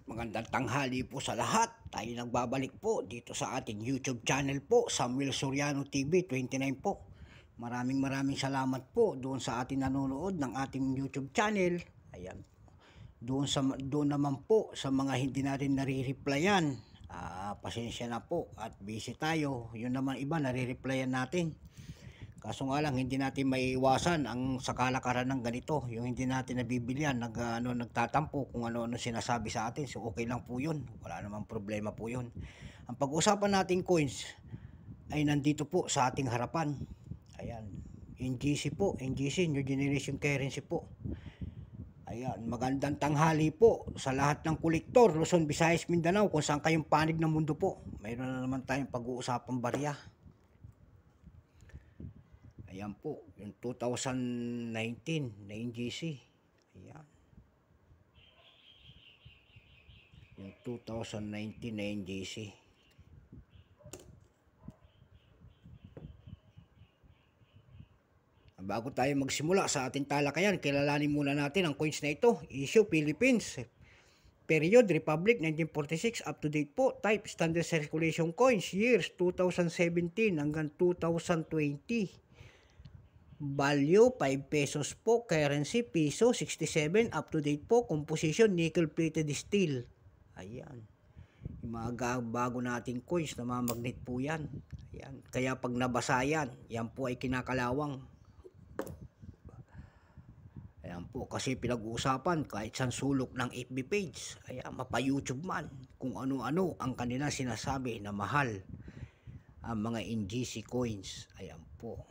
Magandang tanghali po sa lahat. Tayo nagbabalik po dito sa ating YouTube channel po, Samuel Soriano TV 29 po. Maraming salamat po doon sa ating nanonood ng ating YouTube channel. Ayan. Doon naman po sa mga hindi natin nare-replyan. Pasensya na po at busy tayo. Yun naman iba nare-replyan natin. Kaso nga lang hindi natin maiiwasan ang sa kalakaran ng ganito, yung hindi natin nabibilihan, nagtatampo kung ano sinasabi sa atin. So okay lang po 'yun. Wala namang problema po 'yun. Ang pag-usapan nating coins ay nandito po sa ating harapan. Ayan. NGC po, NGC New Generation Currency po. Ayan, magandang tanghali po sa lahat ng kolektor, Luzon, Visayas, Mindanao, kung saan kayong panig ng mundo po. Mayroon na naman tayong pag-uusapang barya. Ayan po, yung 2019 na NGC. Ayan. Yung 2019 na NGC. Bago tayo magsimula sa ating talakayan, kilalanin muna natin ang coins na ito. Issue Philippines. Period Republic 1946 up to date po. Type Standard Circulation Coins. Years 2017 hanggang 2020. Value 5 pesos po. Currency piso 67 up to date po. Composition nickel plated steel. Ayan. Yung mga bago nating coins na mga magnet po yan. Ayan. Kaya pag nabasa yan, yan po ay kinakalawang. Ayan po, kasi pinag-uusapan kahit sa sulok ng FB page, ayan, mapa-YouTube man, kung ano-ano ang kanilang sinasabi na mahal ang mga NGC coins. Ayan po.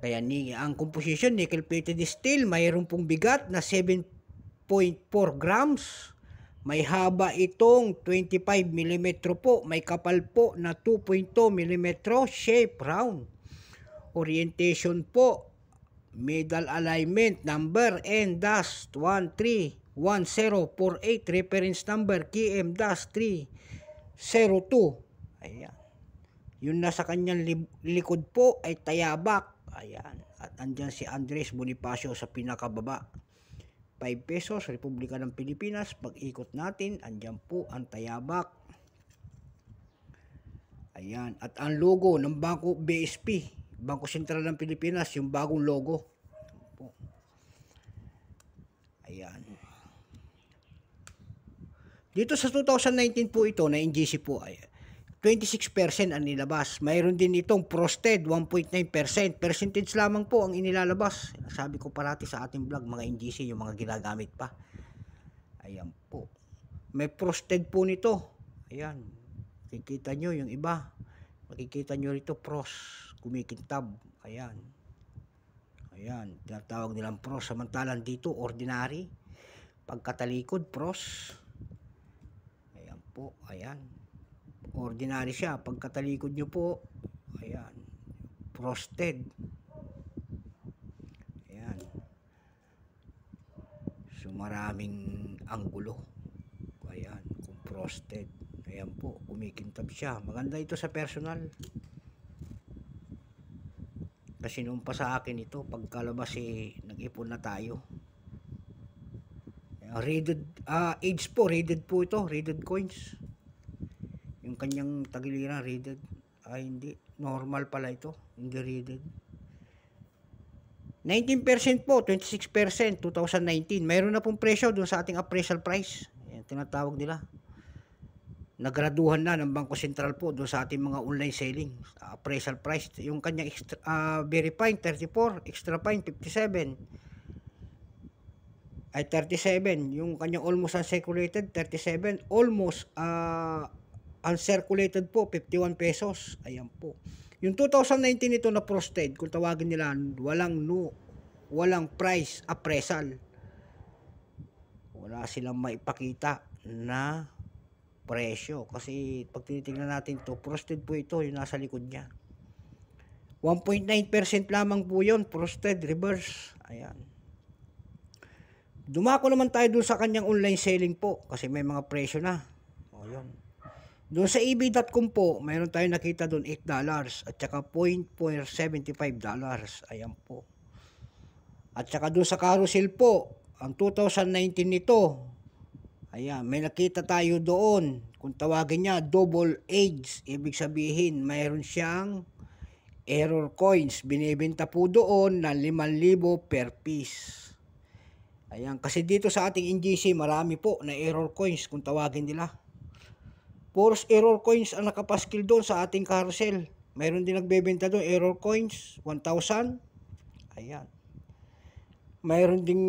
Kaya ang composition, nickel plated steel, mayroon pong bigat na 7.4 grams. May haba itong 25 mm po. May kapal po na 2.2 mm, shape round. Orientation po, medal alignment number N-131048, reference number KM-302. Ayan. Yung nasa kanyang likod po ay tayabak. Ayan. At andyan si Andres Bonifacio sa pinakababa. 5 pesos, Republika ng Pilipinas. Pag ikot natin, andyan po ang tayabak. Ayan. At ang logo ng Bangko BSP, Bangko Sentral ng Pilipinas, yung bagong logo. Ayan. Dito sa 2019 po ito na NGC po ay 26% ang nilabas. Mayroon din itong frosted 1.9%. Percentage lamang po ang inilalabas. Sabi ko parati sa ating vlog, mga NGC yung mga ginagamit pa. Ayan po. May frosted po nito. Ayan. Makikita nyo yung iba. Makikita nyo rito pros. Kumikintab. Ayan. Ayan. Tinatawag nilang pros. Samantalang dito ordinary. Pagkatalikod pros. Ayan po. Ayan. Ordinary siya. Pagkatalikod nyo po. Ayan. Frosted. Ayan. So maraming anggulo. Ayan. Kung frosted. Ayan po. Kumikintab siya. Maganda ito sa personal. Kasi noon pa sa akin ito, pagkalabas nag-ipon na tayo. Rated, age po, rated po ito, rated coins. Yung kanyang tagiliran, rated. Hindi, normal pala ito, hindi rated. 19% po, 26%, 2019. Mayroon na pong presyo doon sa ating appraisal price. Ayan, tinatawag nila. Nagraduhan na ng Bangko Sentral po doon sa ating mga online selling. Appraisal price. Yung kanyang very fine 34, extra fine 57. Ay 37. Yung kanyang almost uncirculated 37. Almost uncirculated po 51 pesos. Ayan po. Yung 2019 ito na frosted, kung tawagin nila, walang price appraisal. Wala silang maipakita na presyo, kasi pag tinitingnan natin to, frosted po ito, yung nasa likod niya. 1.9% lamang po yun, frosted reverse. Ayan. Dumako naman tayo dun sa kanyang online selling po, kasi may mga presyo na. O yun. Doon sa ebay.com po, mayroon tayong nakita doon $8 at saka $0.75. Ayan po. At saka doon sa carousel po, ang 2019 nito Ayan, may nakita tayo doon. Kung tawagin niya, double edge. Ibig sabihin, mayroon siyang error coins. Binibenta po doon na 5,000 per piece. Ayan, kasi dito sa ating NGC, marami po na error coins kung tawagin nila. Puros error coins ang nakapaskil doon sa ating carousel. Mayroon din nagbebenta doon, error coins, 1,000. Ayan. Mayroon ding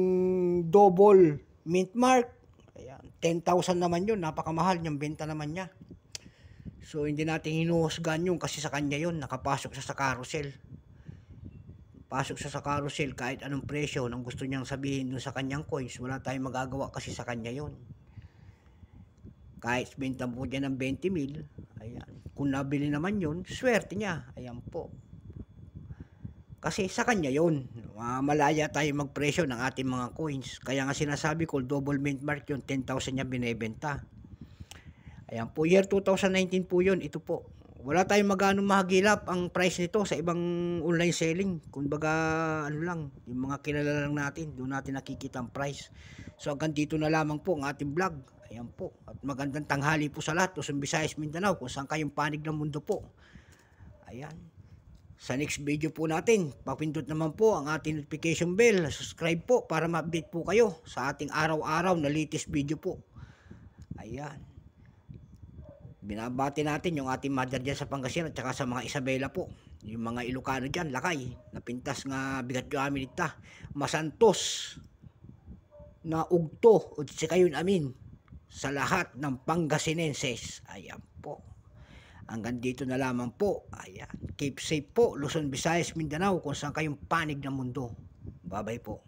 double mint mark. Ayan, 10,000 naman yun. Napakamahal yung benta naman niya. So, hindi natin hinuhusgan yun kasi sa kanya yun. Nakapasok siya sa carousel. Pasok siya sa carousel kahit anong presyo nang gusto niyang sabihin dun sa kanyang coins. Wala tayong magagawa kasi sa kanya yun. Kahit benta po dyan ng 20,000. Ayan. Kung nabili naman yun, swerte niya. Ayan po. Kasi sa kanya yun. Malaya tayo magpresyo ng ating mga coins. Kaya nga sinasabi ko, double mint mark yun, 10,000 niya binebenta. Ayan po, year 2019 po yun. Ito po. Wala tayong magano mahagilap ang price nito sa ibang online selling. Kumbaga, ano lang, yung mga kilala lang natin, doon natin nakikita ang price. So hanggang dito na lamang po ang ating vlog. Ayan po. At magandang tanghali po sa lahat. Luzon, Visayas, Mindanao, kung saan kayong panig ng mundo po. Ayan. Sa next video po natin, papindot naman po ang ating notification bell. Subscribe po para ma-update po kayo sa ating araw-araw na latest video po. Ayan. Binabati natin yung ating mother dyan sa Pangasinan at saka sa mga Isabela po. Yung mga Ilocano dyan, lakay. Napintas nga bigat yung amin ita. Masantos na ugto o si kayon amin sa lahat ng Pangasinenses. Ayan po. Hanggang dito na lamang po. Ayan. Keep safe po, Luzon, Visayas, Mindanao, kung saan kayong panig ng mundo. Bye-bye po.